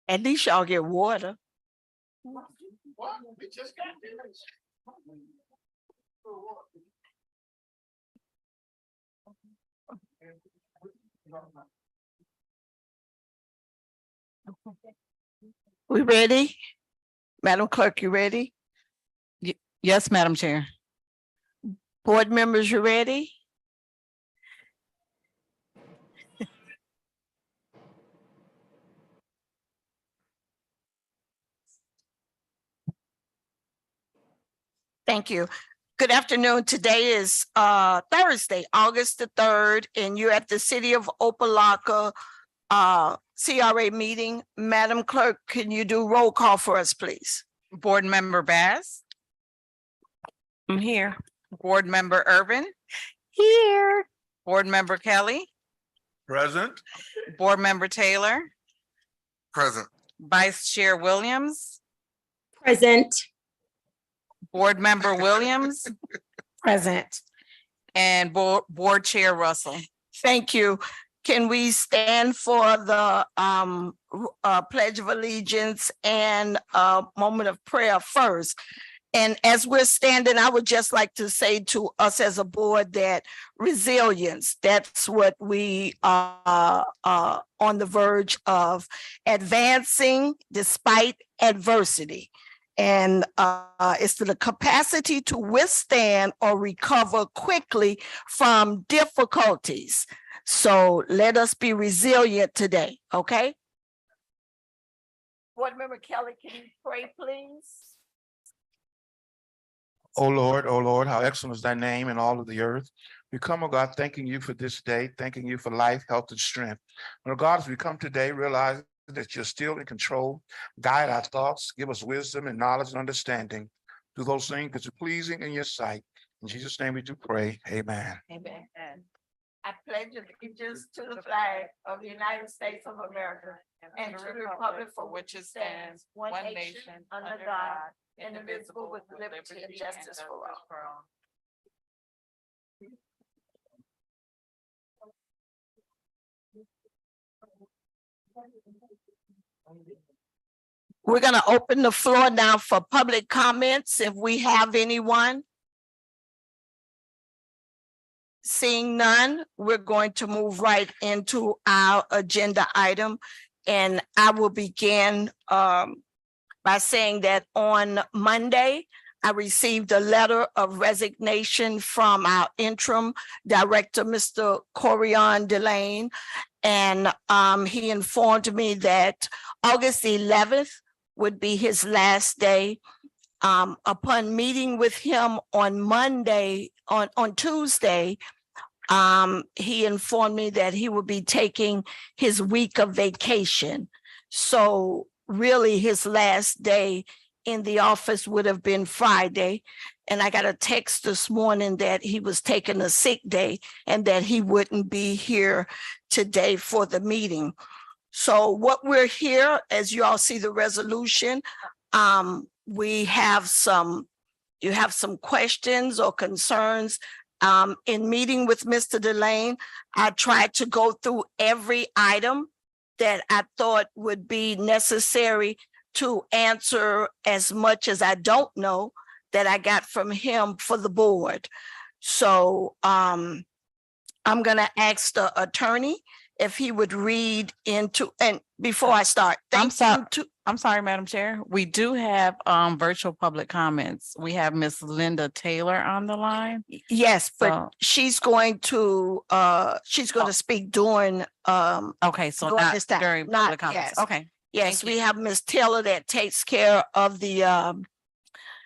At least y'all get water. We just got this. We ready? Madam Clerk, you ready? Yes, Madam Chair. Board members, you ready? Thank you. Good afternoon. Today is Thursday, August the 3rd, and you're at the City of Opa-locka CRA meeting. Madam Clerk, can you do roll call for us, please? Board Member Bass, I'm here. Board Member Urban, Here. Board Member Kelly, Present. Board Member Taylor, Present. Vice Chair Williams, Present. Board Member Williams, Present. and Board Chair Russell. Thank you. Can we stand for the Pledge of Allegiance and moment of prayer first? And as we're standing, I would just like to say to us as a board that resilience, that's what we are on the verge of advancing despite adversity. And it's the capacity to withstand or recover quickly from difficulties. So let us be resilient today, okay? Board Member Kelly, can you pray, please? Oh Lord, how excellent is thy name in all of the earth. We come, oh God, thanking you for this day, thanking you for life, health, and strength. And oh God, as we come today, realize that you're still in control. Guide our thoughts, give us wisdom and knowledge and understanding. Do those things that are pleasing in your sight. In Jesus' name we do pray. Amen. Amen. I pledge allegiance to the flag of the United States of America and to the republic for which it stands, one nation, under God, indivisible, with liberty and justice for all. We're going to open the floor now for public comments, if we have anyone. Seeing none, we're going to move right into our agenda item. And I will begin by saying that on Monday, I received a letter of resignation from our interim director, Mr. Corian Delane. And he informed me that August 11th would be his last day. Upon meeting with him on Monday, on Tuesday, he informed me that he would be taking his week of vacation. So really his last day in the office would have been Friday. And I got a text this morning that he was taking a sick day and that he wouldn't be here today for the meeting. So what we're here, as you all see the resolution, we have you have some questions or concerns. In meeting with Mr. Delane, I tried to go through every item that I thought would be necessary to answer as much as I don't know that I got from him for the board. So I'm gonna ask the attorney if he would read into, and before I start, I'm sorry, Madam Chair. We do have virtual public comments. We have Miss Linda Taylor on the line. Yes, but So- she's going to speak during Okay, so during not this time, during not- public comments. yes. Okay, yes, Thank we have Ms. Taylor that takes care of the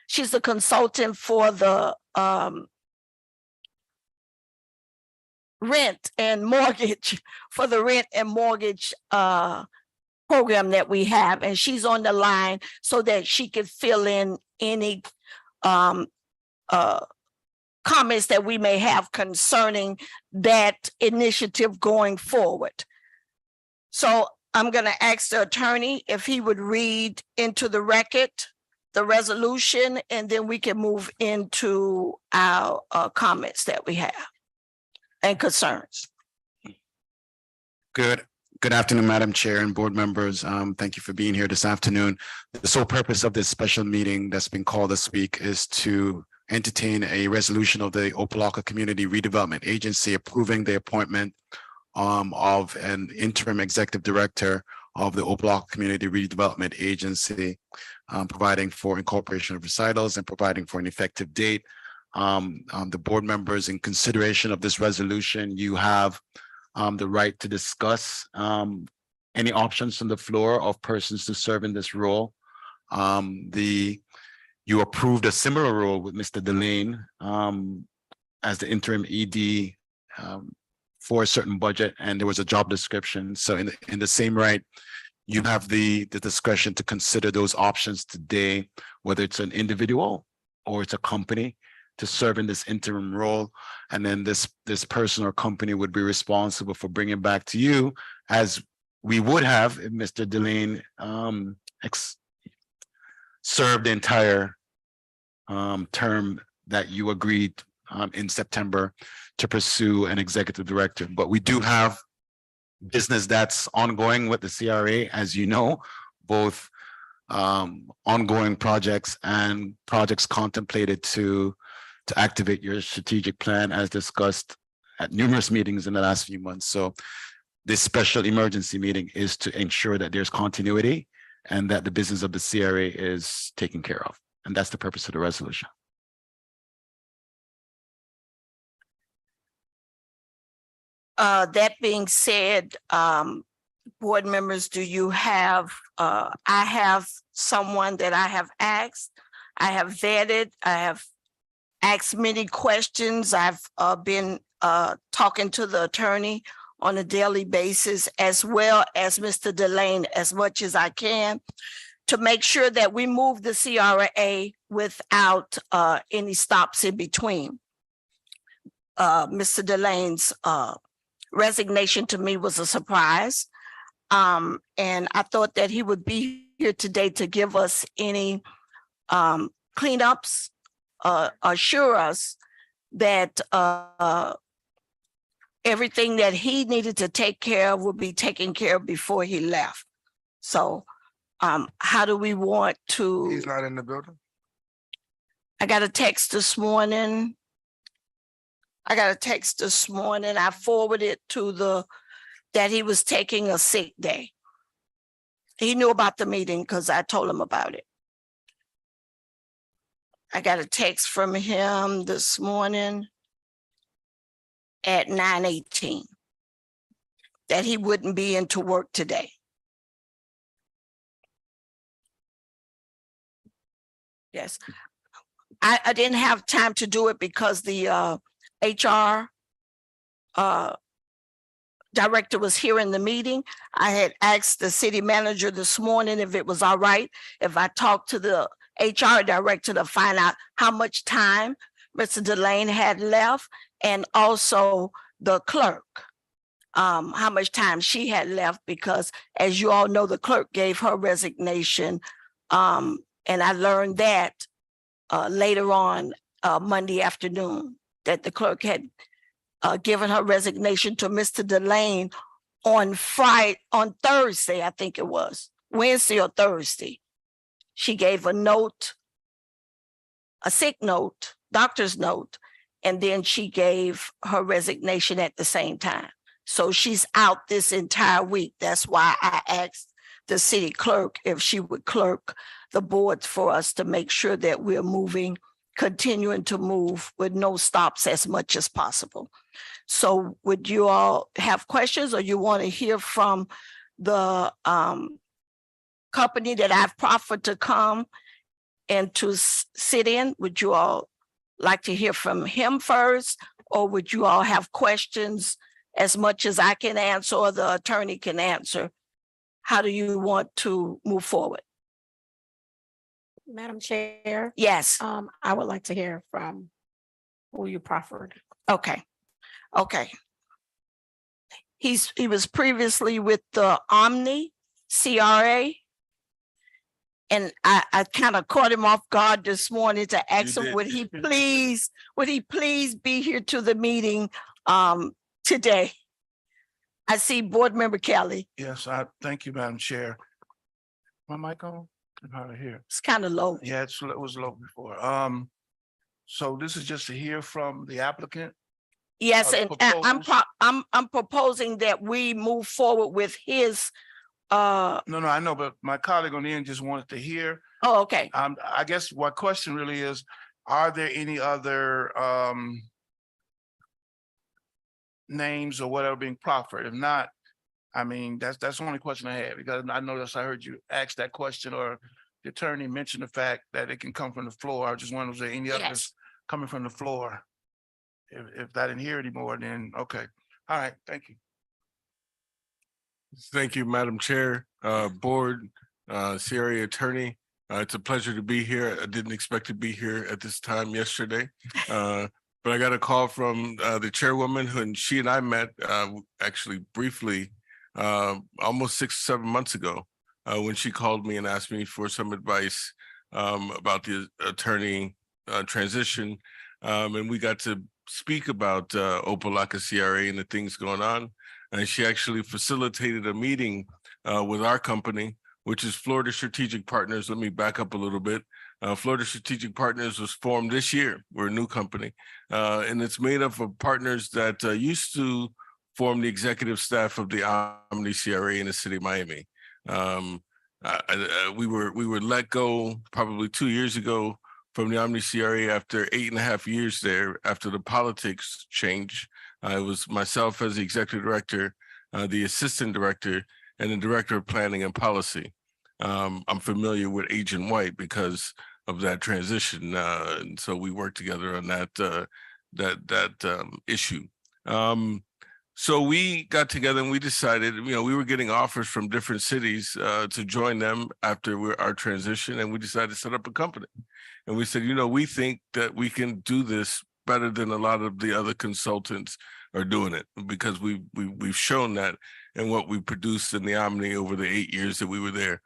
she's a consultant for the rent and mortgage for the rent and mortgage program that we have, and she's on the line so that she could fill in any comments that we may have concerning that initiative going forward. So I'm going to ask the attorney if he would read into the record the resolution, and then we can move into our comments that we have and concerns. Good afternoon, Madam Chair and board members. Thank you for being here this afternoon. The sole purpose of this special meeting that's been called this week is to entertain a resolution of the Opa-locka Community Redevelopment Agency approving the appointment of an interim executive director of the Opa-locka Community Redevelopment Agency, providing for incorporation of recitals and providing for an effective date. The board members, in consideration of this resolution, you have the right to discuss any options from the floor of persons to serve in this role. You approved a similar role with Mr. Delane as the interim ED for a certain budget, and there was a job description. So in the same right, you have the discretion to consider those options today, whether it's an individual or it's a company to serve in this interim role. And then this person or company would be responsible for bringing back to you, as we would have if Mr. Delane served the entire term that you agreed in September to pursue an executive director. But we do have business that's ongoing with the CRA, as you know, both ongoing projects and projects contemplated to activate your strategic plan as discussed at numerous meetings in the last few months. So this special emergency meeting is to ensure that there's continuity and that the business of the CRA is taken care of. And that's the purpose of the resolution. That being said, board members, do you have, I have someone that I have asked, I have vetted, I have asked many questions. I've been talking to the attorney on a daily basis, as well as Mr. Delane, as much as I can, to make sure that we move the CRA without any stops in between. Mr. Delane's resignation to me was a surprise. And I thought that he would be here today to give us any cleanups, assure us that everything that he needed to take care of would be taken care of before he left. So how do we want to? He's not in the building? I got a text this morning. I forwarded to that he was taking a sick day. He knew about the meeting because I told him about it. I got a text from him this morning at 9:18 that he wouldn't be into work today. Yes, I didn't have time to do it because the HR director was here in the meeting. I had asked the city manager this morning if it was all right if I talked to the HR director to find out how much time Mr. Delane had left, and also the clerk, how much time she had left, because as you all know, the clerk gave her resignation. And I learned that later on Monday afternoon, that the clerk had given her resignation to Mr. Delane on Thursday, I think it was, Wednesday or Thursday. She gave a note, a sick note, doctor's note, and then she gave her resignation at the same time. So she's out this entire week. That's why I asked the city clerk if she would clerk the boards for us to make sure that we're continuing to move with no stops as much as possible. So would you all have questions, or you want to hear from the company that I've proffered to come and to sit in? Would you all like to hear from him first, or would you all have questions as much as I can answer or the attorney can answer? How do you want to move forward? Madam Chair, Yes. I would like to hear from who you proffered. Okay. He was previously with the Omni CRA. And I kind of caught him off guard this morning to ask him, did. would he please be here to the meeting today? I see Board Member Kelly. Yes, I thank you, Madam Chair. My mic on? I'm hard to hear. It's kind of low. Yeah, it was low before. So this is just to hear from the applicant. Yes, and proposals. I'm proposing that we move forward with his, No, I know, but my colleague on the end just wanted to hear. oh, okay. I guess what question really is, are there any other names or whatever being proffered? If not, I mean, that's the only question I had, because I noticed I heard you ask that question, or the attorney mentioned the fact that it can come from the floor. I just wondered, was there any others Yes. coming from the floor? If I didn't hear anymore, then okay. All right, thank you. Thank you, Madam Chair, Board, CRA Attorney. It's a pleasure to be here. I didn't expect to be here at this time yesterday. But I got a call from the chairwoman, and she and I met actually briefly almost 6 or 7 months ago when she called me and asked me for some advice about the attorney transition. And we got to speak about Opa-locka CRA and the things going on. And she actually facilitated a meeting with our company, which is Florida Strategic Partners. Let me back up a little bit. Florida Strategic Partners was formed this year. We're a new company, and it's made up of partners that used to form the executive staff of the Omni CRA in the city of Miami. We were let go probably 2 years ago from the Omni CRA after 8.5 years there, after the politics change. It was myself as the executive director, the assistant director, and the director of planning and policy. I'm familiar with Agent White because of that transition, and so we worked together on that issue. So we got together and we decided, we were getting offers from different cities to join them after our transition, and we decided to set up a company. And we said, we think that we can do this better than a lot of the other consultants are doing it, because we've shown that in what we produced in the Omni over the 8 years that we were there,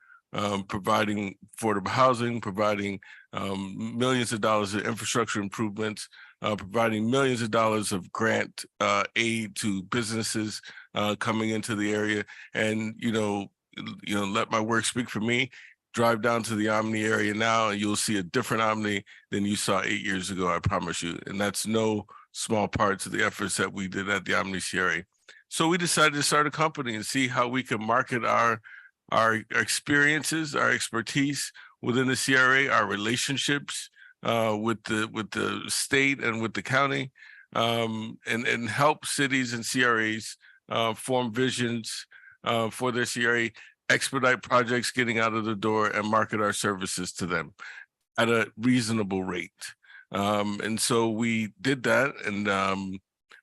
providing affordable housing, providing millions of dollars of infrastructure improvements, providing millions of dollars of grant aid to businesses coming into the area, and let my work speak for me. Drive down to the Omni area now, and you'll see a different Omni than you saw 8 years ago, I promise you. And that's no small part to the efforts that we did at the Omni CRA. So we decided to start a company and see how we can market our experiences, our expertise within the CRA, our relationships with the state and with the county, and help cities and CRAs form visions for their CRA, expedite projects getting out of the door, and market our services to them at a reasonable rate. And so we did that, and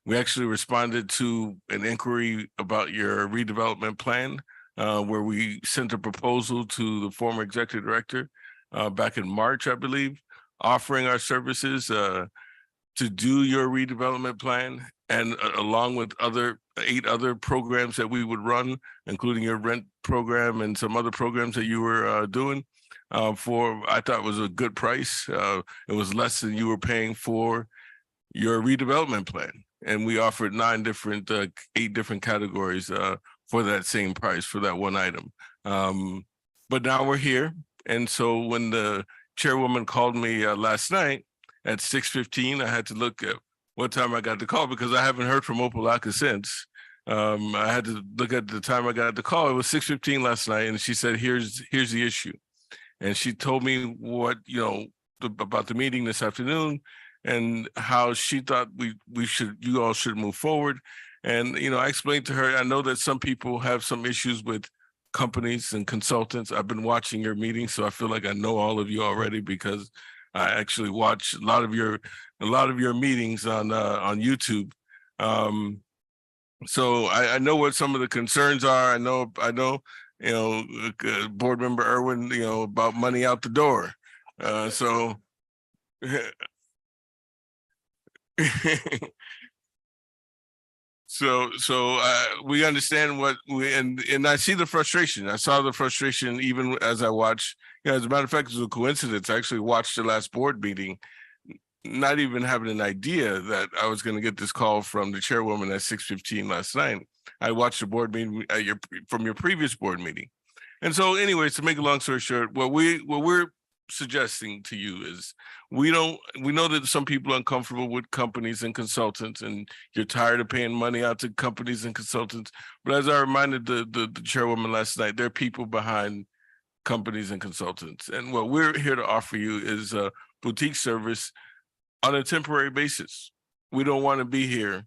we actually responded to an inquiry about your redevelopment plan, where we sent a proposal to the former executive director back in March, I believe, offering our services to do your redevelopment plan, and along with 8 other programs that we would run, including your rent program and some other programs that you were doing for, I thought was a good price. It was less than you were paying for your redevelopment plan. And we offered 8 different categories for that same price, for that one item. But now we're here. And so when the chairwoman called me last night at 6:15, I had to look at what time I got the call, because I haven't heard from Opa-locka since. I had to look at the time I got the call. It was 6:15 last night, and she said, here's the issue. And she told me what, about the meeting this afternoon, and how she thought you all should move forward. And, I explained to her, I know that some people have some issues with companies and consultants. I've been watching your meetings, so I feel like I know all of you already, because I actually watch a lot of your meetings on YouTube. So I know what some of the concerns are. I know, Board Member Irwin, about money out the door. So we understand and I see the frustration. I saw the frustration even as I watch You know, as a matter of fact, it was a coincidence. I actually watched the last board meeting, not even having an idea that I was going to get this call from the chairwoman at 6:15 last night. I watched the board meeting from your previous board meeting. And so anyways, to make a long story short, what we're suggesting to you is we know that some people are uncomfortable with companies and consultants, and you're tired of paying money out to companies and consultants. But as I reminded the chairwoman last night, there are people behind companies and consultants. And what we're here to offer you is a boutique service on a temporary basis. We don't want to be here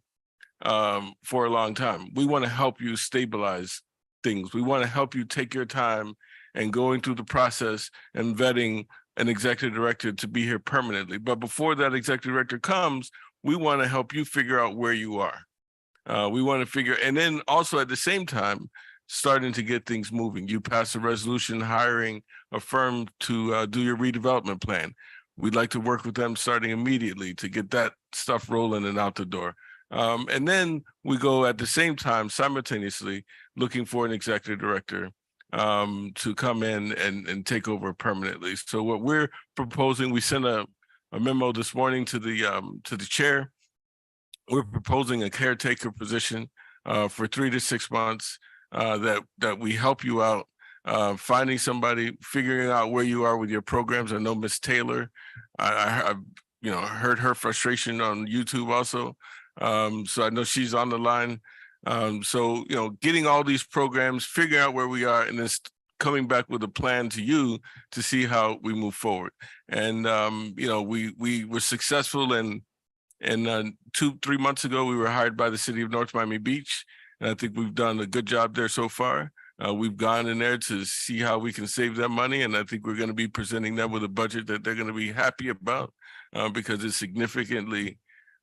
for a long time. We want to help you stabilize things. We want to help you take your time and going through the process and vetting an executive director to be here permanently. But before that executive director comes, we want to help you figure out where you are. We want to figure, and then also at the same time, starting to get things moving. You passed a resolution hiring a firm to do your redevelopment plan. We'd like to work with them starting immediately to get that stuff rolling and out the door. And then we go at the same time, simultaneously, looking for an executive director to come in and take over permanently. So what we're proposing, we sent a memo this morning to the chair. We're proposing a caretaker position for 3 to 6 months that we help you out finding somebody, figuring out where you are with your programs. I know Miss Taylor, I heard her frustration on YouTube also. So I know she's on the line. So, getting all these programs, figuring out where we are, and then coming back with a plan to you to see how we move forward. And, we were successful and 2-3 months ago, we were hired by the city of North Miami Beach. And I think we've done a good job there so far. We've gone in there to see how we can save them money. And I think we're going to be presenting them with a budget that they're going to be happy about because it's significantly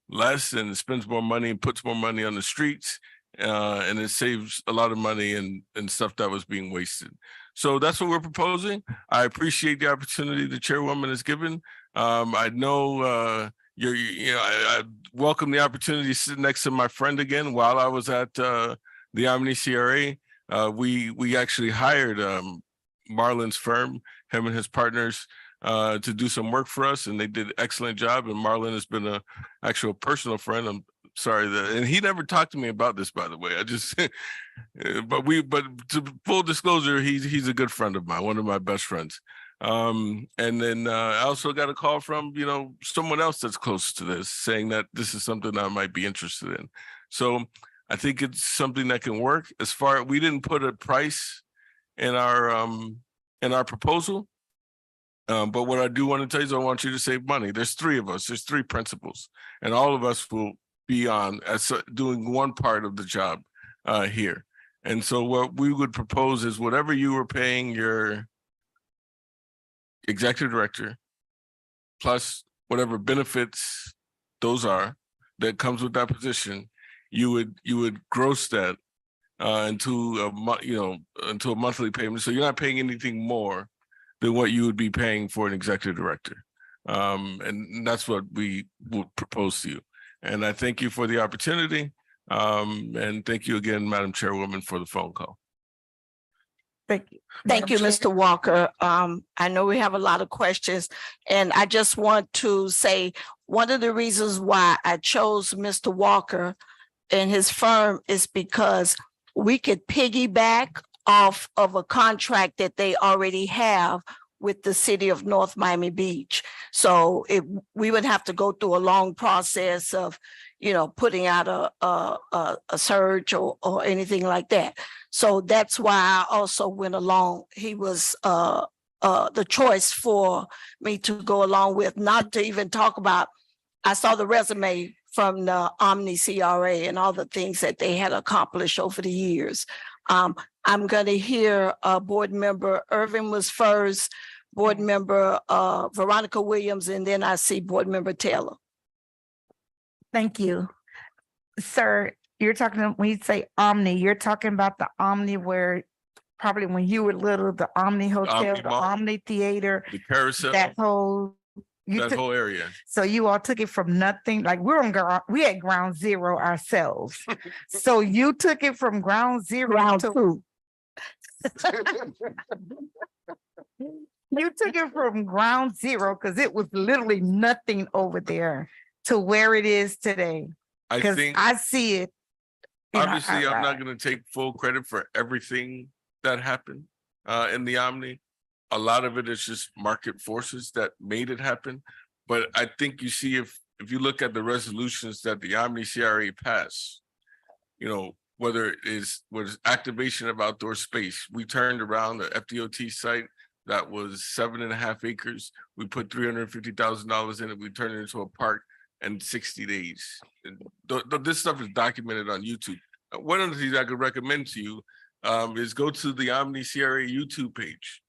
less and it spends more money and puts more money on the streets. And it saves a lot of money and stuff that was being wasted. So that's what we're proposing. I appreciate the opportunity the chairwoman has given. I know I welcome the opportunity to sit next to my friend again. While I was at the Omni CRA, we actually hired Marlon's firm, him and his partners, to do some work for us, and they did an excellent job. And Marlon has been a actual personal friend. I'm sorry and he never talked to me about this, by the way. I just, but to full disclosure, he's a good friend of mine, one of my best friends. And then I also got a call from, someone else that's close to this saying that this is something I might be interested in. So I think it's something that can work. We didn't put a price in our proposal. But what I do want to tell you is I want you to save money. There's 3 of us, there's 3 principals, and all of us will be on as doing one part of the job here. And so what we would propose is whatever you were paying your executive director, plus whatever benefits those are that comes with that position, you would gross that into a monthly payment. So you're not paying anything more than what you would be paying for an executive director. And that's what we would propose to you. And I thank you for the opportunity. And thank you again, Madam Chairwoman, for the phone call. Thank you. Thank you, Mr. Walker. I know we have a lot of questions, and I just want to say one of the reasons why I chose Mr. Walker and his firm is because we could piggyback off of a contract that they already have with the city of North Miami Beach. So we would have to go through a long process of, putting out a search or anything like that. So that's why I also went along. He was the choice for me to go along with, not to even talk about. I saw the resume from the Omni CRA and all the things that they had accomplished over the years. I'm going to hear board member Irvin was first, board member Veronica Williams, and then I see board member Taylor. Thank you. Sir, you're talking, when you say Omni, you're talking about the Omni where probably when you were little, the Omni Hotel, Omni the Mall, Omni Theater, the carousel, that whole area. So you all took it from nothing, like we had ground zero ourselves. So you took it from ground zero Round to 2. You took it from ground zero because it was literally nothing over there to where it is today. I Because think I see it. you know, obviously I'm not I- gonna take full credit for everything that happened in the Omni. A lot of it is just market forces that made it happen. But I think you see if you look at the resolutions that the Omni CRA passed, whether it is was activation of outdoor space, we turned around the FDOT site that was 7.5 acres. We put $350,000 in it. We turned it into a park in 60 days. And this stuff is documented on YouTube. One of the things I could recommend to you is go to the Omni CRA YouTube page.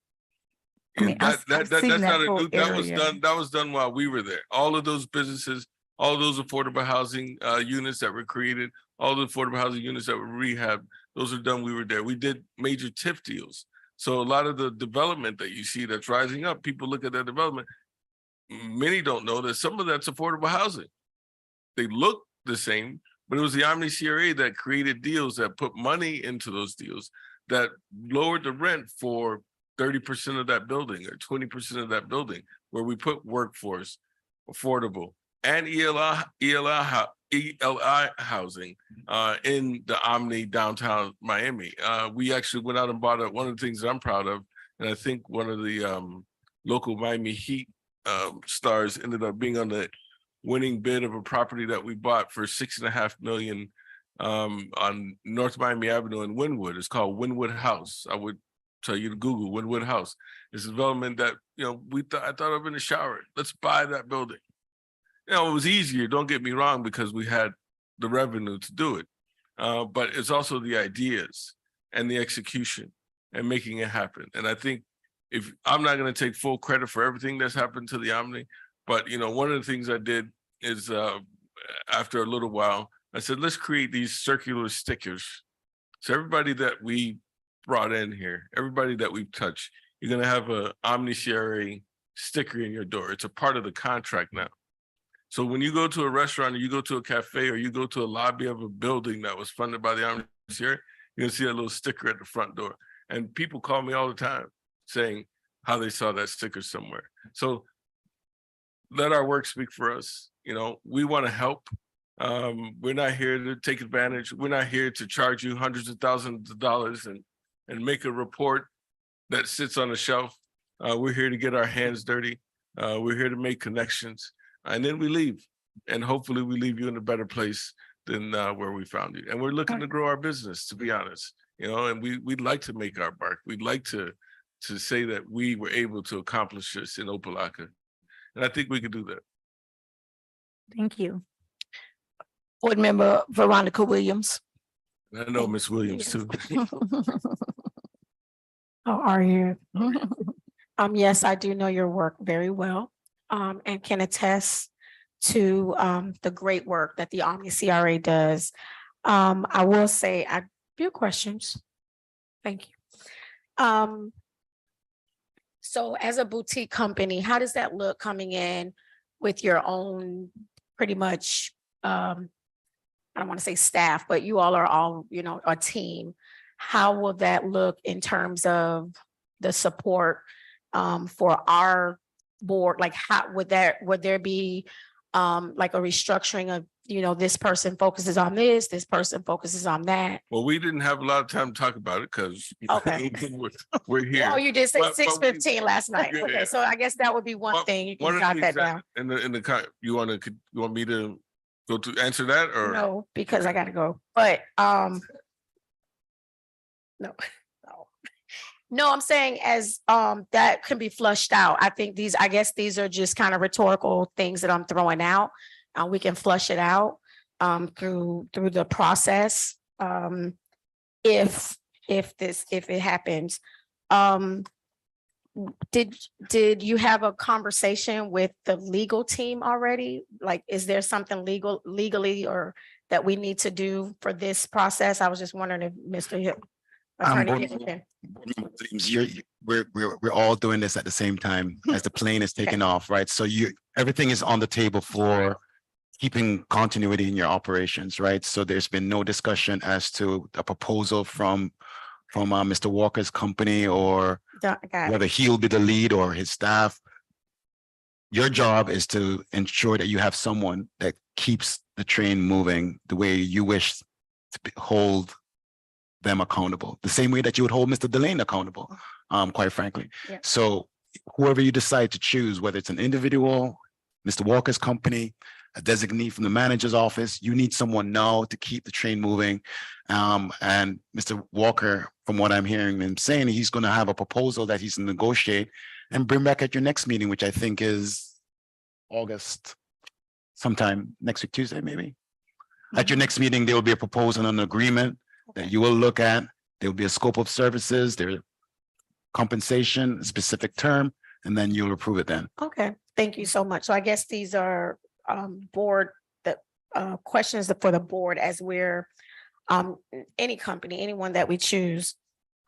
I mean, I've That's seen not that a whole new, that was area. done, that was done while we were there. All of those businesses, all those affordable housing units that were created, all the affordable housing units that were rehabbed, those are done, we were there. We did major TIF deals. So a lot of the development that you see that's rising up, people look at that development. Many don't know that some of that's affordable housing. They look the same, but it was the Omni CRA that created deals that put money into those deals that lowered the rent for 30% of that building or 20% of that building, where we put workforce, affordable, and ELI housing in the Omni downtown Miami. We actually went out and bought one of the things that I'm proud of, and I think one of the local Miami Heat stars ended up being on the winning bid of a property that we bought for $6.5 million on North Miami Avenue in Wynwood. It's called Wynwood House. I would tell you to Google Wynwood House. It's a development that I thought of in the shower. Let's buy that building. It was easier. Don't get me wrong, because we had the revenue to do it, but it's also the ideas and the execution and making it happen. And I think if I'm not going to take full credit for everything that's happened to the Omni, but one of the things I did is after a little while, I said, let's create these circular stickers. So everybody that we brought in here, everybody that we've touched, you're going to have a Omni CRA sticker in your door. It's a part of the contract now. So when you go to a restaurant or you go to a cafe or you go to a lobby of a building that was funded by the Omni CRA, you're going to see a little sticker at the front door. And people call me all the time saying how they saw that sticker somewhere. So let our work speak for us. We want to help. We're not here to take advantage. We're not here to charge you hundreds of thousands of dollars and make a report that sits on a shelf. We're here to get our hands dirty. We're here to make connections, and then we leave. And hopefully we leave you in a better place than where we found you. And we're looking to grow our business, to be honest, and we'd like to make our mark. We'd like to say that we were able to accomplish this in Opa-locka. And I think we could do that. Thank you. Board Member Veronica Williams. And I know Miss Williams too. How are you? Yes, I do know your work very well, and can attest to the great work that the Omni CRA does. I will say I have a few questions. Thank you. So as a boutique company, how does that look coming in with your own pretty much, I don't want to say staff, but you all are all, a team. How will that look in terms of the support for our board? Like how would there be like a restructuring of, this person focuses on this person focuses on that? Well, we didn't have a lot of time to talk about it because Okay. we're here. Oh, you did say But we- 6:15 last night. Yeah. Okay, so I guess that would be one One- thing. You One can of the jot that things down. in the you want me to go to answer that or? No, because I gotta go, but, no. No, I'm saying as, that can be flushed out. I guess these are just kind of rhetorical things that I'm throwing out. We can flush it out, through the process, if it happens. Did you have a conversation with the legal team already? Like, is there something legally or that we need to do for this process? I was just wondering if Mr. Hill. Attorney Hill. We're all doing this at the same time as the plane is taking off, right? So everything is on the table for keeping continuity in your operations, right? So there's been no discussion as to a proposal from from Mr. Walker's company, or Got it. whether he'll be the lead or his staff. Your job is to ensure that you have someone that keeps the train moving the way you wish to hold them accountable, the same way that you would hold Mr. Delane accountable, quite frankly. Yeah. So whoever you decide to choose, whether it's an individual, Mr. Walker's company, a designee from the manager's office, you need someone now to keep the train moving. And Mr. Walker, from what I'm hearing him saying, he's going to have a proposal that he's going to negotiate and bring back at your next meeting, which I think is August, sometime next week, Tuesday, maybe. At your next meeting, there will be a proposal and an agreement that you will look at. There will be a scope of services, there compensation, a specific term, and then you'll approve it then. Okay, thank you so much. So I guess these are board questions for the board as we're any company, anyone that we choose.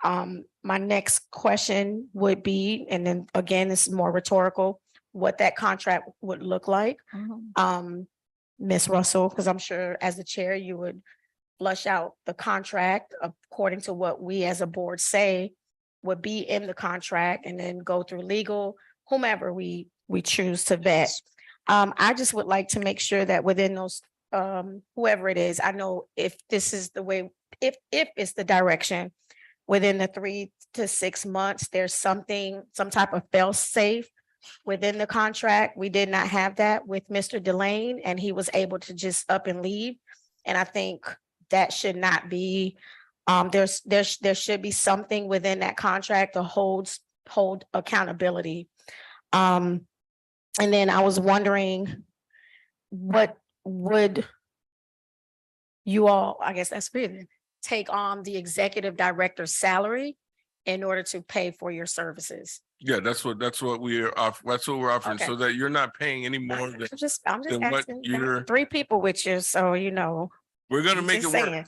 My next question would be, and then again, this is more rhetorical, what that contract would look like. Ms. Russell, because I'm sure as the chair, you would flush out the contract according to what we as a board say would be in the contract, and then go through legal, whomever we choose to vet. I just would like to make sure that within those, whoever it is, I know if this is the way, if it's the direction, within the 3 to 6 months, there's something, some type of fail safe within the contract. We did not have that with Mr. Delane, and he was able to just up and leave. And I think that should not be, there should be something within that contract to hold accountability. And then I was wondering, what would you all, I guess that's good, take on the executive director's salary in order to pay for your services? Yeah, that's what we're offering, Okay. so that you're not paying any more than I'm just than what asking. I you're- have 3 people with you, so you know. we're gonna I'm make it just work.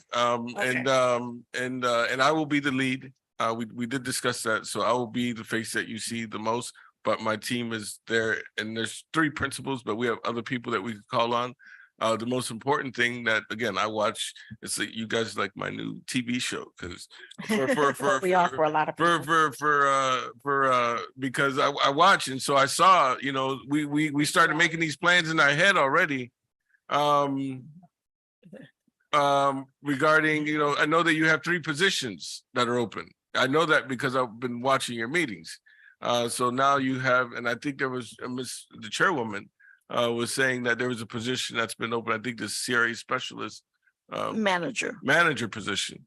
saying. And I will be the lead. We did discuss that, so I will be the face that you see the most, but my team is there, and there's 3 principals, but we have other people that we could call on. The most important thing that, again, I watch is that you guys like my new TV show, because We are for a lot of people. because I watch, and so I saw, you know, we started making these plans in our head already. Regarding, you know, I know that you have 3 positions that are open. I know that because I've been watching your meetings. So now you have, and I think there was the chairwoman was saying that there was a position that's been open. I think the CRA specialist manager position.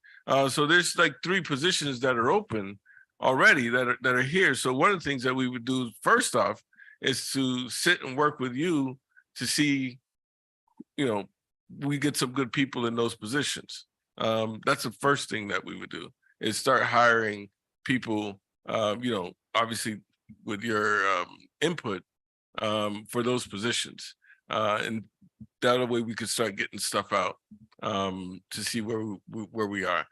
So there's like 3 positions that are open already that are here. So one of the things that we would do first off is to sit and work with you to see, you know, we get some good people in those positions. That's the first thing that we would do, is start hiring people, you know, obviously with your input for those positions. And that way we could start getting stuff out to see where we are.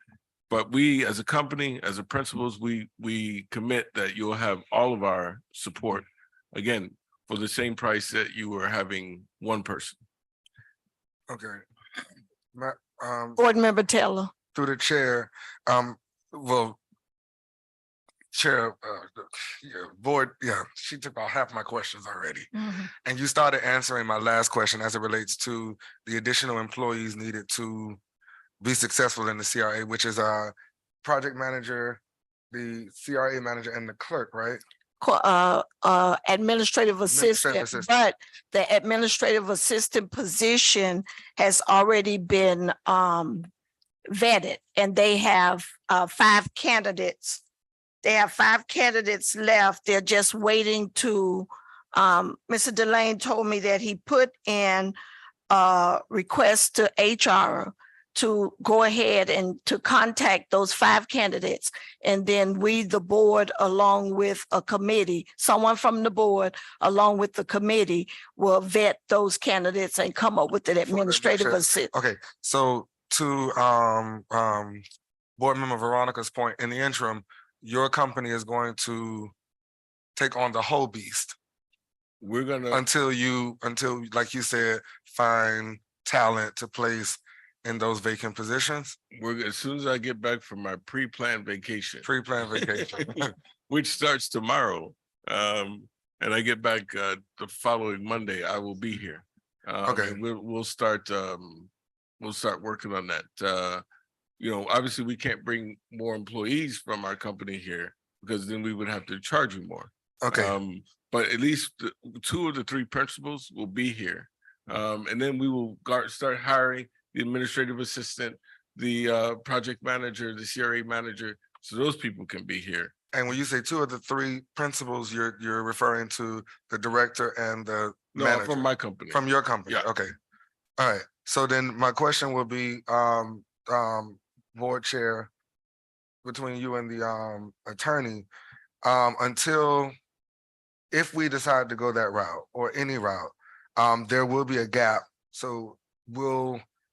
But we as a company, as a principals, we commit that you'll have all of our support, again, for the same price that you were having one person. Okay. Board Member Taylor. Through the chair, well, chair, board, she took about half my questions already. And you started answering my last question as it relates to the additional employees needed to be successful in the CRA, which is a project manager, the CRA manager, and the clerk, right? Administrative assistant, but the administrative assistant position has already been vetted, and they have 5 candidates. They have 5 candidates left. They're just waiting to, Mr. Delane told me that he put in a request to HR to go ahead and to contact those 5 candidates. And then we, the board, along with a committee, someone from the board, along with the committee, will vet those candidates and come up with an administrative assistant. Okay, so to board member Veronica's point, in the interim, your company is going to take on the whole beast. We're gonna until like you said, find talent to place in those vacant positions? As soon as I get back from my pre-planned vacation, Pre-planned vacation. which starts tomorrow, and I get back the following Monday, I will be here. Okay. And we'll start working on that. You know, obviously we can't bring more employees from our company here because then we would have to charge you more. Okay, But at least 2 of the 3 principals will be here. And then we will start hiring the administrative assistant, the project manager, the CRA manager, so those people can be here. and when you say 2 of the 3 principals, you're referring to the director and the No, manager? from my company. From your company? Yeah. Okay. All right. So then my question will be, board chair, between you and the attorney, until if we decide to go that route or any route, there will be a gap. So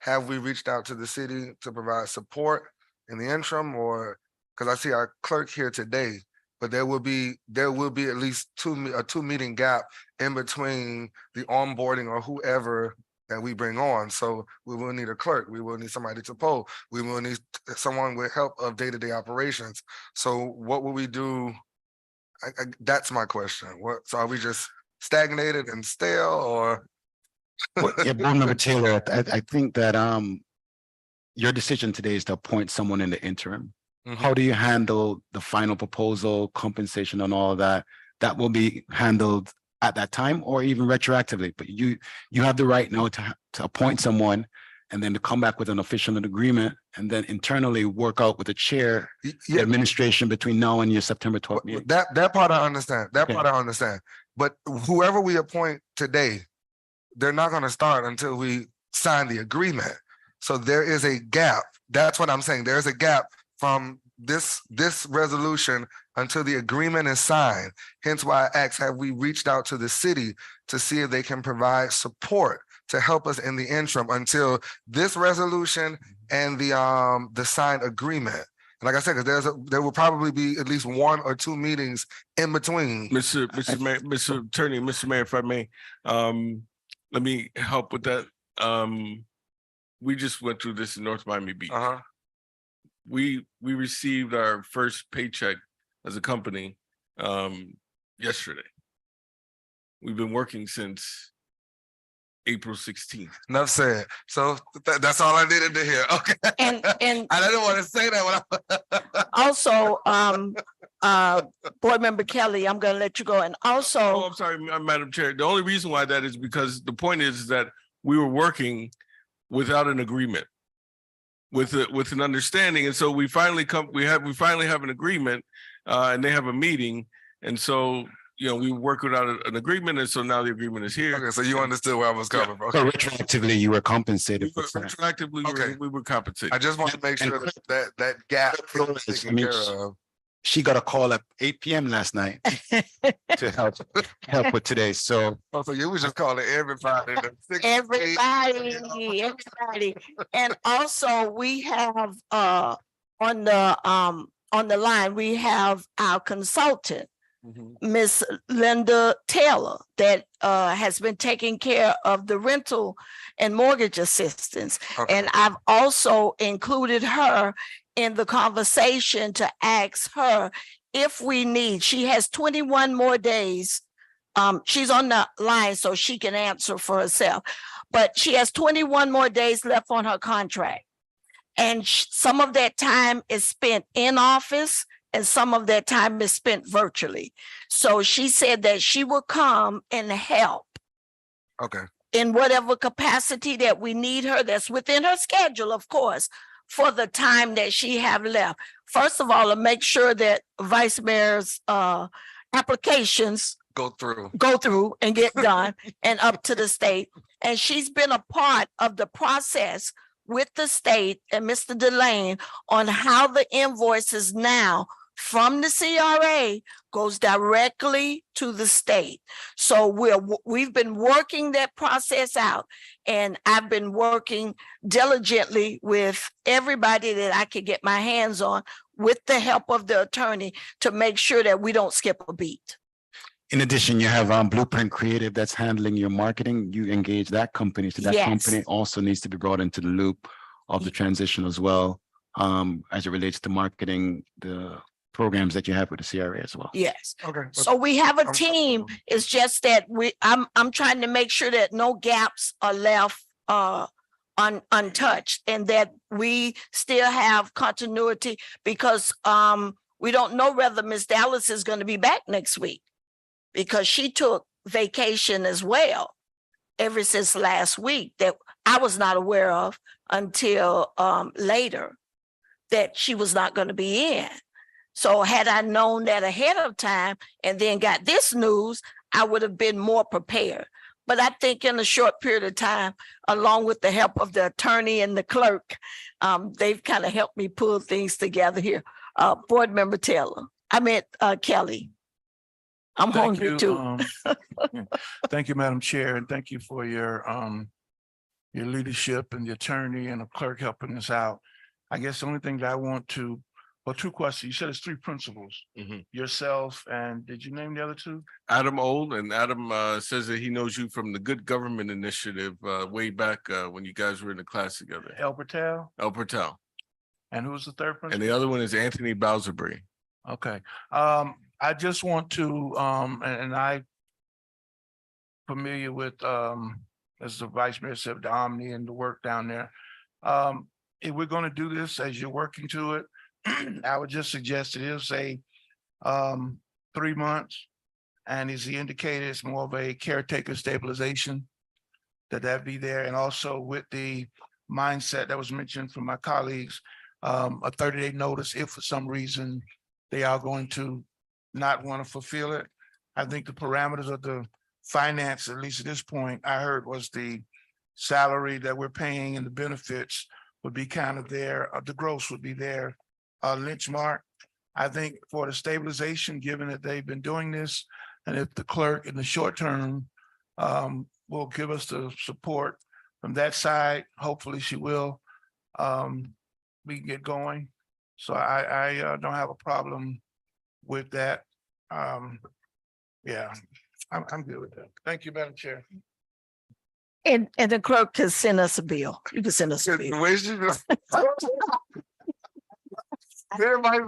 have we reached out to the city to provide support in the interim, or, because I see our clerk here today, but there will be at least a 2-meeting gap in between the onboarding or whoever that we bring on. So we will need a clerk, we will need somebody to poll, we will need someone with help of day-to-day operations. So what will we do? That's my question. So are we just stagnated and stale, or? Well, yeah, Board Member Taylor, I think that your decision today is to appoint someone in the interim. Mhm. How do you handle the final proposal, compensation and all of that? That will be handled at that time or even retroactively, but you have the right now to appoint someone and then to come back with an official agreement and then internally work out with the chair, the Yeah, administration between now and your September 12th meeting. that part I understand. That Okay. part I understand. But whoever we appoint today, they're not gonna start until we sign the agreement. So there is a gap. That's what I'm saying. There's a gap from this resolution until the agreement is signed. Hence why I asked, have we reached out to the city to see if they can provide support to help us in the interim until this resolution and the signed agreement? And like I said, because there will probably be at least 1 or 2 meetings in between. Mr. Mayor, Mr. Attorney, Mr. Mayor, if I may, let me help with that. We just went through this in North Miami Beach. Uh-huh. We received our first paycheck as a company yesterday. We've been working since April 16th. Enough said. So that's all I needed to hear. Okay. And I didn't want to say that when also, Board Member Kelly, I'm gonna let you go. And Oh, also, I'm sorry, Madam Chair. The only reason why that is because the point is that we were working without an agreement, with an understanding, and so we finally have an agreement, and they have a meeting, and so we work without an agreement, and so now the agreement is here. Okay, so you understood where I was coming from. So retroactively, you were compensated. We for were, that. retroactively, Okay. we were compensated. I just want to make sure that gap is I taken mean, care of. She got a call at 8 p.m. last night to help with today. So Oh, so you was just calling everybody. everybody. And also we have on the line, we have our consultant, Miss Linda Taylor, that has been taking care of the rental and mortgage assistance. Okay. And I've also included her in the conversation to ask her if we need, she has 21 more days. She's on the line so she can answer for herself, but she has 21 more days left on her contract. And some of that time is spent in office and some of that time is spent virtually. So she said that she will come and help Okay. in whatever capacity that we need her, that's within her schedule, of course, for the time that she have left. First of all, to make sure that Vice Mayor's applications Go through. and get done and up to the state. And she's been a part of the process with the state and Mr. Delane on how the invoices now from the CRA goes directly to the state. So we've been working that process out, and I've been working diligently with everybody that I could get my hands on with the help of the attorney to make sure that we don't skip a beat. in addition, you have Blueprint Creative that's handling your marketing. You engage that company. So that Yes. company also needs to be brought into the loop of the transition as well, as it relates to marketing the programs that you have with the CRA as well. Yes. Okay. So we have a I'm- team. It's just that I'm trying to make sure that no gaps are left untouched and that we still have continuity because we don't know whether Miss Dallas is going to be back next week because she took vacation as well ever since last week that I was not aware of until later that she was not going to be in. So had I known that ahead of time and then got this news, I would have been more prepared. But I think in a short period of time, along with the help of the attorney and the clerk, they've kind of helped me pull things together here. Board Member Taylor, Kelly. I'm Thank hungry you. too. Thank you, Madam Chair, and thank you for your leadership and the attorney and the clerk helping us out. I guess the only thing that I want to, well, two questions. You said it's three principals, yourself, and did you name the other two? Adam Old, and Adam says that he knows you from the Good Government Initiative way back when you guys were in the class together. El Patel, El Patel. and who was the third principal? And the other one is Anthony Bowserbury. Okay, I just want to, and I familiar with, as the Vice Mayor said, the Omni and the work down there. If we're gonna do this as you're working to it, I would just suggest it is a 3 months. And as he indicated, it's more of a caretaker stabilization, that be there. And also with the mindset that was mentioned from my colleagues, a 30-day notice if for some reason they are going to not want to fulfill it. I think the parameters of the finance, at least at this point, I heard was the salary that we're paying and the benefits would be kind of there, the gross would be there. Lynch mark. I think for the stabilization, given that they've been doing this, and if the clerk in the short term will give us the support from that side, hopefully she will, we can get going. So I don't have a problem with that. Yeah, I'm good with that. Thank you, Madam Chair. And the clerk can send us a bill. You can send us a bill. The way she everybody.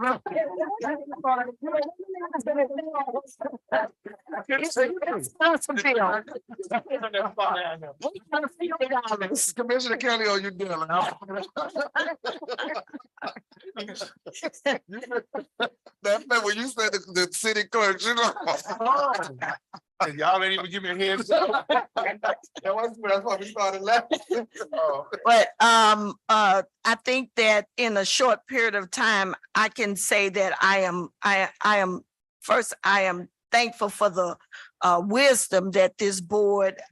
Commissioner Kelly, are you dealing? That when you said the city clerk, you know. And y'all didn't even give me a heads up. That's why we started laughing. Oh. But I think that in a short period of time, I can say that I am thankful for the wisdom that this board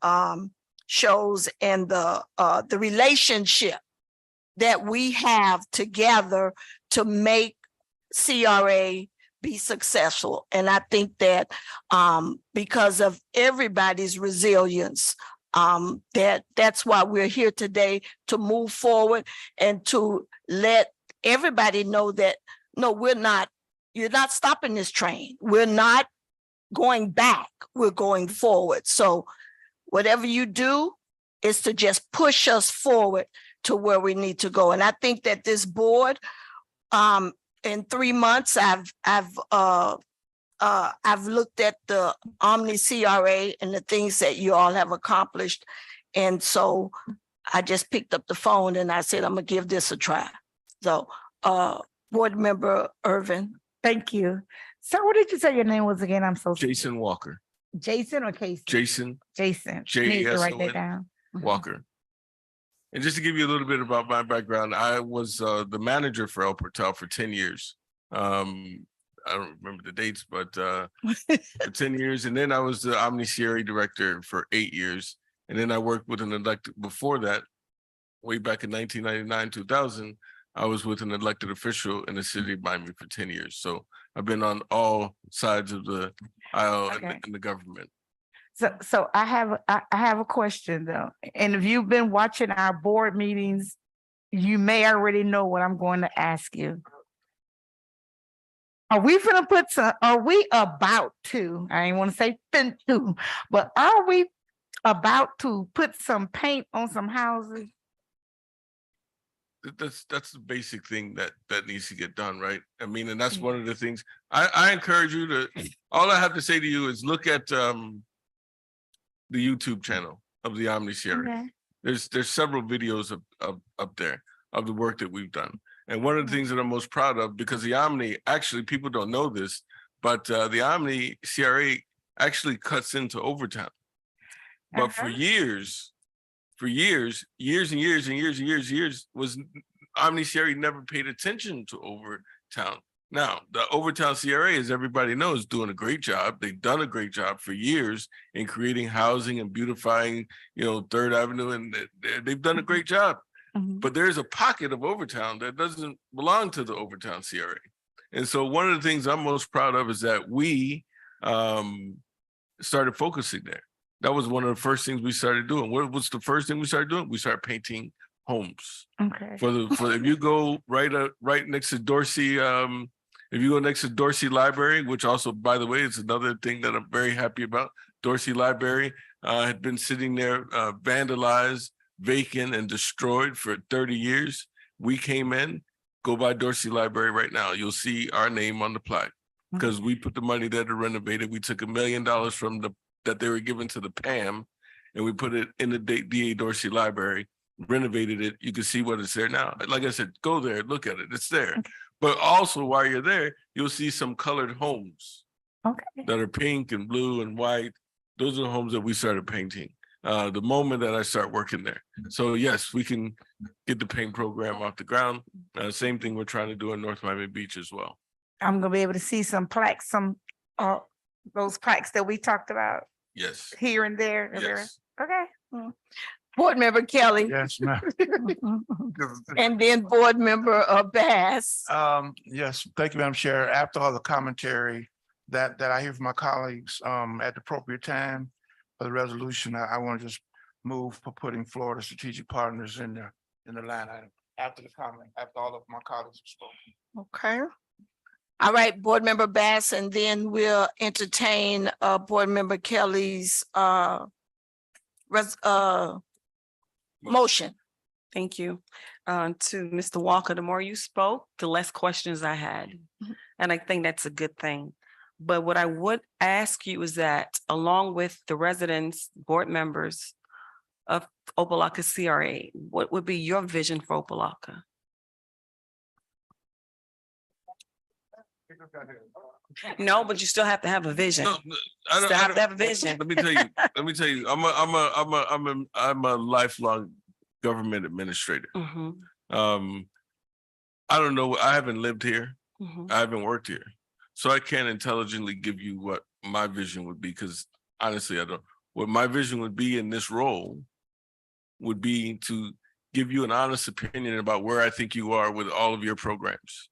shows and the relationship that we have together to make CRA be successful. And I think that because of everybody's resilience, that's why we're here today, to move forward and to let everybody know that, no, you're not stopping this train. We're not going back, we're going forward. So whatever you do is to just push us forward to where we need to go. And I think that this board, in 3 months, I've looked at the Omni CRA and the things that you all have accomplished. And so I just picked up the phone and I said, I'm gonna give this a try. So Board Member Irvin. Thank you. Sir, what did you say your name was again? I'm so. Jason Walker. Jason or Casey? Jason Jason. I need to write that Jason down. Walker. And just to give you a little bit about my background, I was the manager for El Portal for 10 years. I don't remember the dates, but for 10 years. And then I was the Omni CRA director for 8 years. And then I worked with an elected, before that, way back in 1999, 2000, I was with an elected official in the city of Miami for 10 years. So I've been on all sides of the aisle in the government. So I have a question though. And if you've been watching our board meetings, you may already know what I'm going to ask you. Are we about to, I ain't want to say fin to, but are we about to put some paint on some houses? that's the basic thing that needs to get done, right? I mean, and that's one of the things I encourage you to, all I have to say to you is look at the YouTube channel of the Omni series. Okay. There's several videos up there of the work that we've done. And one of the things that I'm most proud of, because the Omni, actually people don't know this, but the Omni CRA actually cuts into Overtown. But for years and years, was Omni CRA never paid attention to Overtown. Now, the Overtown CRA, as everybody knows, doing a great job. They've done a great job for years in creating housing and beautifying, you know, 3rd Avenue, and they've done a great job. But there's a pocket of Overtown that doesn't belong to the Overtown CRA. And so one of the things I'm most proud of is that we started focusing there. That was one of the first things we started doing. What was the first thing we started doing? We started painting homes. Okay. For if you go right next to Dorsey, if you go next to Dorsey Library, which also, by the way, is another thing that I'm very happy about. Dorsey Library had been sitting there vandalized, vacant, and destroyed for 30 years. We came in, go by Dorsey Library right now. You'll see our name on the plaque because we put the money there to renovate it. We took $1 million from that they were given to the PAM, and we put it in the DA Dorsey Library, renovated it. You can see what it's there now. Like I said, go there, look at it, it's there. But also while you're there, you'll see some colored homes that are pink and blue and white. Those are the homes that we started painting the moment that I start working there. So yes, we can get the paint program off the ground. Same thing we're trying to do in North Miami Beach as well. I'm gonna be able to see some plaques, those plaques that we talked about Yes. here and there. Yes. Okay. Board Member Kelly, Yes, ma'am. and then Board Member Bass. Yes, thank you, Madam Chair. After all the commentary that I hear from my colleagues at the appropriate time for the resolution, I want to just move for putting Florida strategic partners in the line item after the comment, after all of my colleagues have spoken. Okay. All right, Board Member Bass, and then we'll entertain Board Member Kelly's motion. Thank you. To Mr. Walker, the more you spoke, the less questions I had. And I think that's a good thing. But what I would ask you is that along with the residents, board members of Opa-locka CRA, what would be your vision for Opa-locka? No, but you still have to have a vision. No, I don't Still have to have a let vision. me tell you, I'm a lifelong government administrator. Mhm, I don't know, I haven't lived here. mhm. I haven't worked here. So I can't intelligently give you what my vision would be, because honestly, I don't. What my vision would be in this role would be to give you an honest opinion about where I think you are with all of your programs,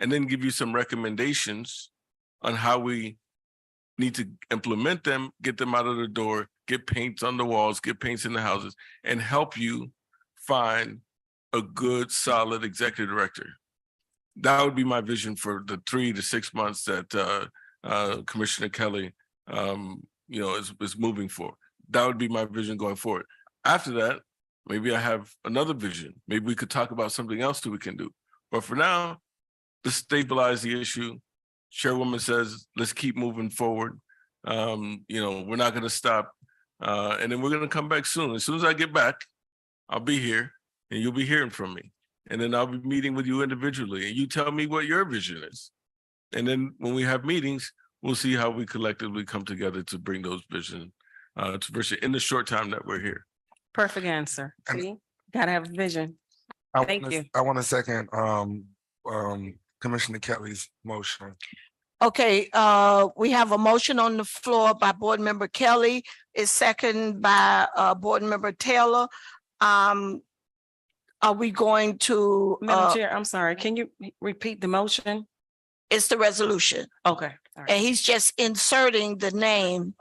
and then give you some recommendations on how we need to implement them, get them out of the door, get paints on the walls, get paints in the houses, and help you find a good, solid executive director. That would be my vision for the 3 to 6 months that Commissioner Kelly, is moving for. That would be my vision going forward. After that, maybe I have another vision. Maybe we could talk about something else that we can do. But for now, let's stabilize the issue. Chairwoman says, let's keep moving forward. We're not going to stop. And then we're going to come back soon. As soon as I get back, I'll be here and you'll be hearing from me. And then I'll be meeting with you individually and you tell me what your vision is. And then when we have meetings, we'll see how we collectively come together to bring those visions to fruition in the short time that we're here. Perfect answer. See, gotta have a vision. Thank you. I want to second Commissioner Kelly's motion. Okay, we have a motion on the floor by Board Member Kelly, is second by Board Member Taylor. Are we going to? Madam Chair, I'm sorry. Can you repeat the motion? It's the resolution, Okay. All right. and he's just inserting the name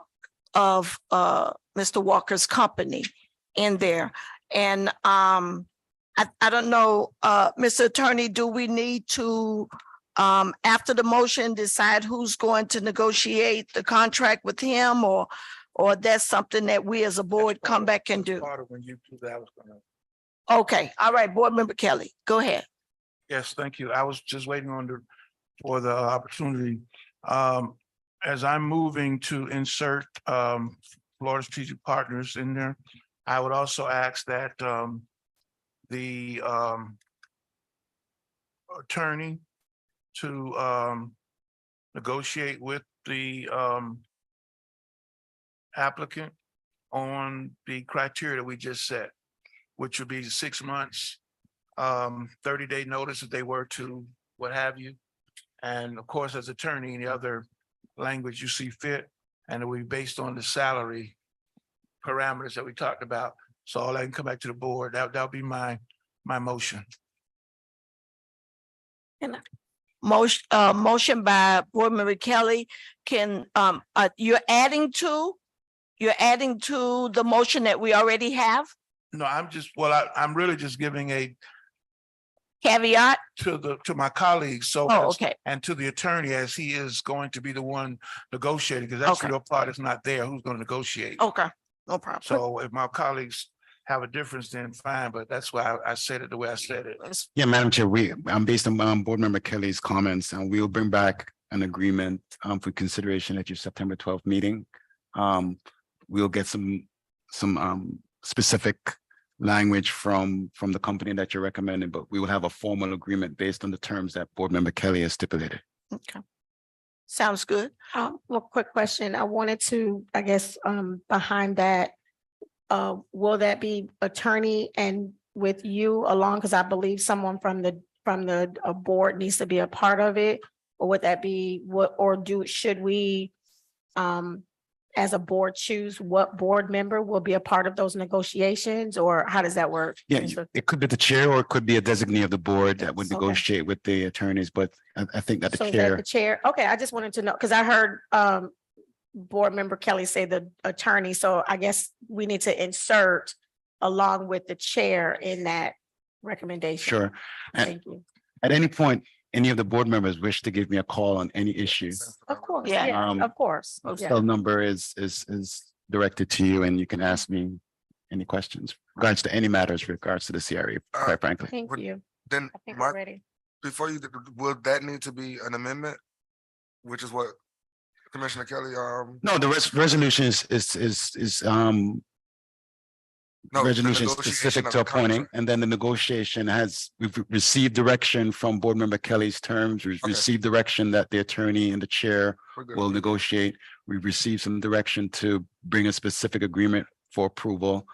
of Mr. Walker's company in there. And I don't know, Mr. Attorney, do we need to after the motion decide who's going to negotiate the contract with him, or that's something that we as a board come back and do? Part of when you do that, I was gonna. Okay, all right, Board Member Kelly, go ahead. Yes, thank you. I was just waiting for the opportunity. As I'm moving to insert Florida Strategic Partners in there, I would also ask that the attorney to negotiate with the applicant on the criteria that we just set, which would be 6 months, 30-day notice if they were to, what have you. And of course, as attorney, any other language you see fit, and it will be based on the salary parameters that we talked about. So all I can come back to the board, that'll be my motion. Motion by Board Member Kelly. Can, you're adding to the motion that we already have? No, I'm really just giving a Caveat? to my colleagues, so. Oh, okay. And to the attorney, as he is going to be the one negotiating, because that's Okay. your part is not there, who's gonna negotiate. Okay, no problem. So if my colleagues have a difference, then fine, but that's why I said it the way I said it. Yeah, Madam Chair, I'm based on Board Member Kelly's comments, and we'll bring back an agreement for consideration at your September 12th meeting. We'll get some specific language from the company that you're recommending, but we will have a formal agreement based on the terms that Board Member Kelly has stipulated. Okay. Sounds good. Well, quick question. I wanted to, I guess, behind that, will that be attorney and with you along? Because I believe someone from the board needs to be a part of it. Or would that be should we, as a board, choose what board member will be a part of those negotiations, or how does that work? Yeah, it could be the chair or it could be a designee of the board that would Okay. negotiate with the attorneys, but I think that So the is that chair. the chair, okay, I just wanted to know, because I heard Board Member Kelly say the attorney, so I guess we need to insert along with the chair in that recommendation. Sure. And Thank you. at any point, any of the board members wish to give me a call on any issue, Of course, Yeah. yeah, of course. my Yeah. cell number is directed to you, and you can ask me any questions regards to any matters regards to the CRE, quite frankly. Thank Would- you. Then, I think Mark, we're ready. before you, will that need to be an amendment? Which is what Commissioner Kelly, No, the resolution is no, the resolution negotiation specific of to the appointing, contract. and then the negotiation we've received direction from Board Member Kelly's terms. We've Okay. received direction that the attorney and the chair We're good. will negotiate. We've received some direction to bring a specific agreement for approval.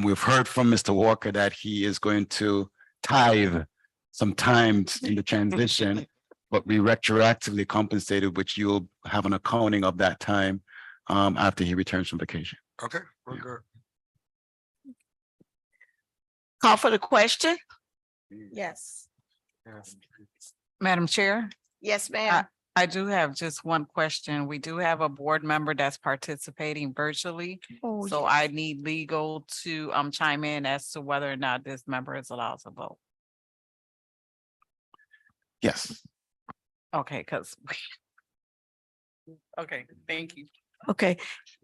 We've heard from Mr. Walker that he is going to tithe some time in the transition, but we retroactively compensated, which you'll have an accounting of that time after he returns from vacation. Okay, we're Yeah. good. Call for the question? Yes. Yes. Madam Chair, Yes, ma'am. I do have just one question. We do have a board member that's participating virtually. Oh, So I need legal to chime in as to whether or not this member is allowed to vote. Yes. Okay, because. Okay, thank you. Okay,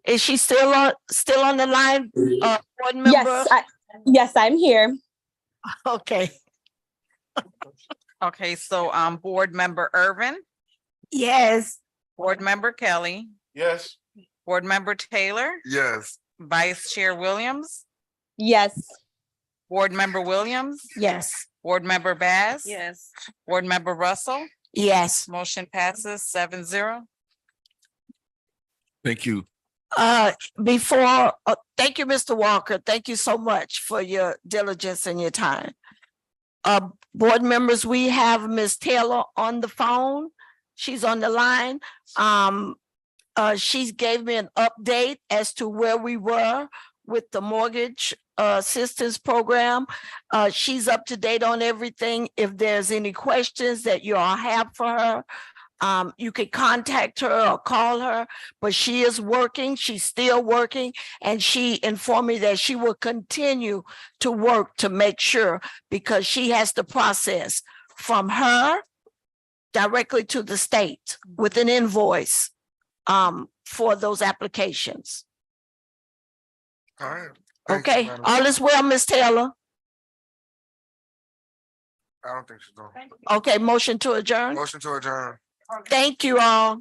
is she still on the line, board member? Yes, I'm here. Okay, Okay, so Board Member Irvin, Yes. Board Member Kelly, Yes. Board Member Taylor, Yes, Vice Chair Williams, Yes. Board Member Williams, Yes. Board Member Bass. Yes. Board Member Russell, yes. motion passes 7-0. Thank you. Thank you, Mr. Walker. Thank you so much for your diligence and your time. Board members, we have Ms. Taylor on the phone. She's on the line. She gave me an update as to where we were with the mortgage assistance program. She's up to date on everything. If there's any questions that you all have for her, you could contact her or call her, but she is working. She's still working, and she informed me that she will continue to work to make sure, because she has to process from her directly to the state with an invoice for those applications. all right. Thank you, Okay, Madam all is well, Ms. Taylor. I don't think she's doing. Okay, motion to adjourn. Motion to adjourn. Thank you all.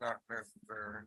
Not necessary.